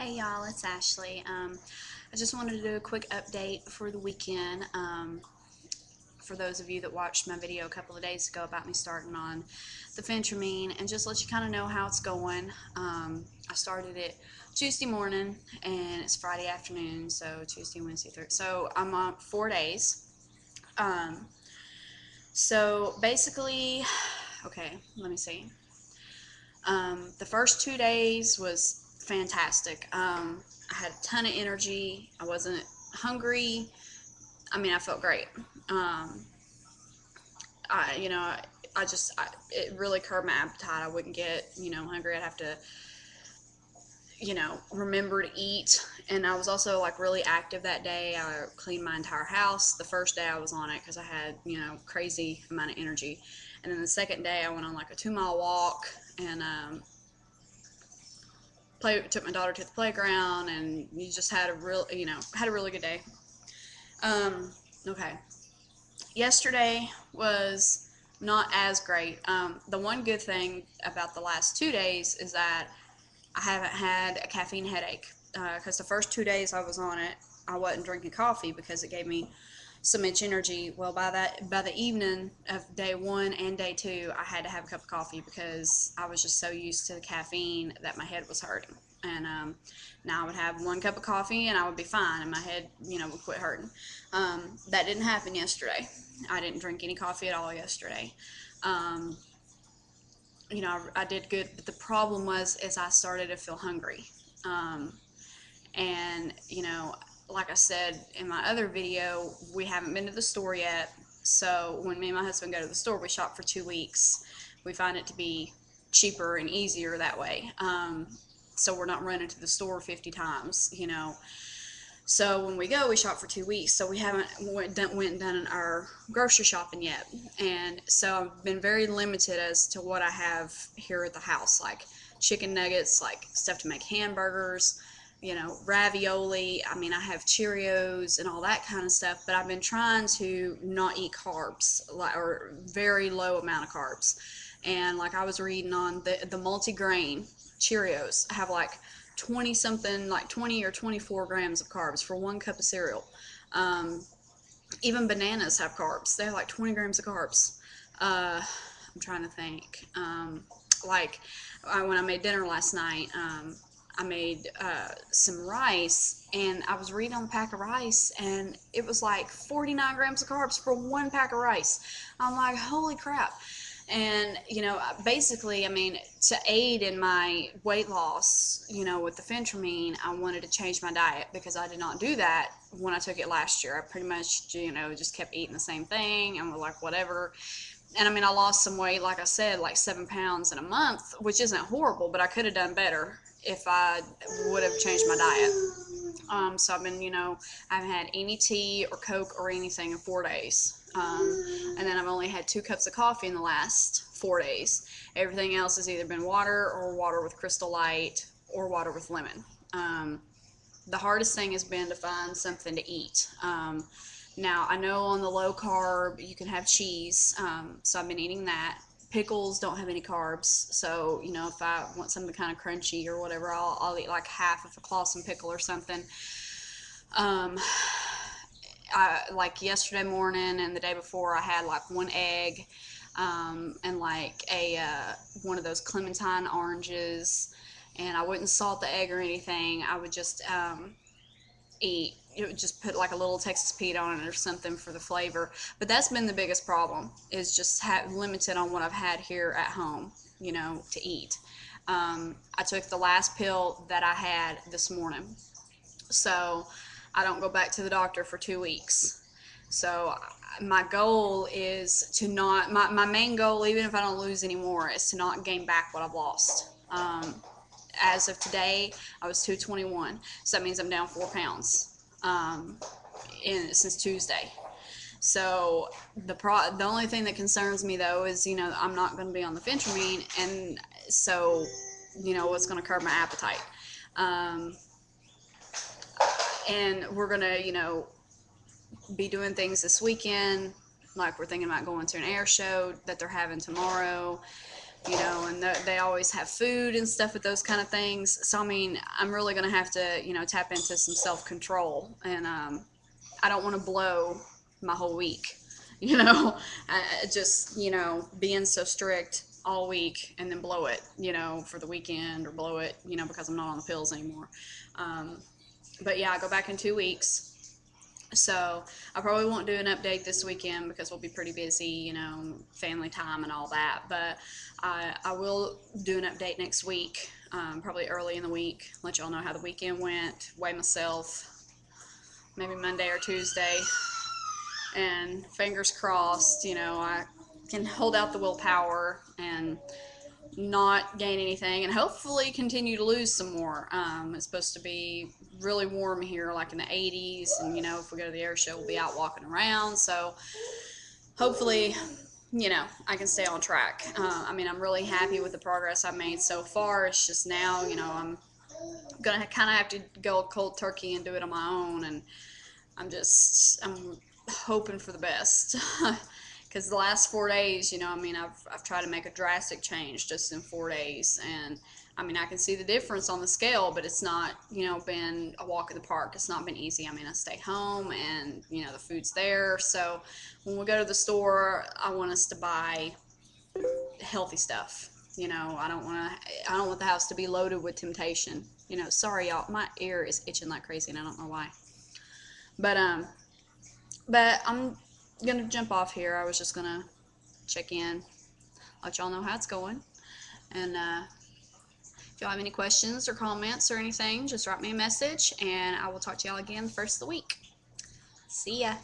Hey y'all, it's Ashley. I just wanted to do a quick update for the weekend. For those of you that watched my video a couple of days ago about me starting on the Phentermine, and just let you kind of know how it's going. I started it Tuesday morning and it's Friday afternoon, so Tuesday, Wednesday, Thursday. So I'm on 4 days. Um, so basically, okay, let me see. The first 2 days was fantastic. I had a ton of energy. I wasn't hungry. I mean, I felt great. Um, I, you know, it really curbed my appetite. I wouldn't get, hungry. I'd have to, remember to eat. And I was also like really active that day. I cleaned my entire house the first day I was on it because I had, crazy amount of energy. And then the second day I went on like a 2 mile walk and took my daughter to the playground, and you just had a really good day. Um, okay. Yesterday was not as great. The one good thing about the last 2 days is that I haven't had a caffeine headache. Because the first 2 days I was on it, I wasn't drinking coffee because it gave me so much energy. Well, by the evening of day one and day two, I had to have a cup of coffee because I was just so used to the caffeine that my head was hurting. And now I would have one cup of coffee and I would be fine, and my head, would quit hurting. That didn't happen yesterday. I didn't drink any coffee at all yesterday. Um, I did good, but the problem was is I started to feel hungry. Um, and, like I said in my other video, we haven't been to the store yet. So when me and my husband go to the store, we shop for 2 weeks. We find it to be cheaper and easier that way. So we're not running to the store 50 times. So when we go, we shop for 2 weeks. So we haven't went and done our grocery shopping yet. And so I've been very limited as to what I have here at the house, like chicken nuggets, like stuff to make hamburgers, ravioli. I mean, I have Cheerios and all that kind of stuff, but I've been trying to not eat carbs, or very low amount of carbs. And like I was reading on the multi-grain Cheerios have like 20 something, like 20 or 24 grams of carbs for 1 cup of cereal. Um, Even bananas have carbs. They have like 20 grams of carbs. I'm trying to think. Like when I made dinner last night, I made some rice, and I was reading on the pack of rice, and it was like 49 grams of carbs for 1 pack of rice. I'm like, holy crap. And, basically, I mean, to aid in my weight loss, with the Phentermine, I wanted to change my diet because I did not do that when I took it last year. I pretty much, just kept eating the same thing and was like, whatever. And I mean, I lost some weight, like I said, like 7 pounds in a month, which isn't horrible, but I could have done better if I would have changed my diet. So I've been, I haven't had any tea or Coke or anything in 4 days. And then I've only had 2 cups of coffee in the last 4 days. Everything else has either been water or water with Crystal Light or water with lemon. The hardest thing has been to find something to eat. Now, I know on the low carb you can have cheese, so I've been eating that. Pickles don't have any carbs, so if I want something kind of crunchy or whatever, I'll eat like half of a Clausen pickle or something. Um, like yesterday morning and the day before, I had like 1 egg, and like a one of those clementine oranges, and I wouldn't salt the egg or anything. I would just eat, just put like a little Texas Pete on it or something for the flavor. But that's been the biggest problem, is just limited on what I've had here at home, to eat. I took the last pill that I had this morning, so I don't go back to the doctor for 2 weeks. So my goal is to not, my main goal, even if I don't lose any more, is to not gain back what I've lost. As of today, I was 221, so that means I'm down 4 pounds since Tuesday. So the only thing that concerns me though is, I'm not going to be on the Phentermine, and so what's going to curb my appetite. And we're going to be doing things this weekend, like we're thinking about going to an air show that they're having tomorrow. you know, and they always have food and stuff with those kind of things. So I mean, I'm really gonna have to, you know, tap into some self-control, and I don't want to blow my whole week, you know. Just, you know, being so strict all week and then blow it, you know, for the weekend, or blow it, you know, because I'm not on the pills anymore. Um, but yeah, I go back in 2 weeks. So I probably won't do an update this weekend because we'll be pretty busy, you know, family time and all that. But I will do an update next week, probably early in the week. Let y'all know how the weekend went, weigh myself, maybe Monday or Tuesday. And fingers crossed, you know, I can hold out the willpower and not gain anything, and hopefully continue to lose some more. It's supposed to be really warm here, like in the 80s, and you know, if we go to the air show, we'll be out walking around. So hopefully, you know, I can stay on track. I mean, I'm really happy with the progress I've made so far. It's just now, you know, I'm gonna kind of have to go cold turkey and do it on my own, and I'm hoping for the best. Because the last 4 days, you know, I mean, I've tried to make a drastic change just in 4 days, and I mean, I can see the difference on the scale, but it's not, you know, been a walk in the park. It's not been easy. I mean, I stay home, and you know, the food's there. So when we go to the store, I want us to buy healthy stuff. You know, I don't want the house to be loaded with temptation. You know, sorry y'all, my ear is itching like crazy, and I don't know why. But I'm gonna jump off here. I was just gonna check in, let y'all know how it's going. And if y'all have any questions or comments or anything, just drop me a message, and I will talk to y'all again the first of the week. See ya.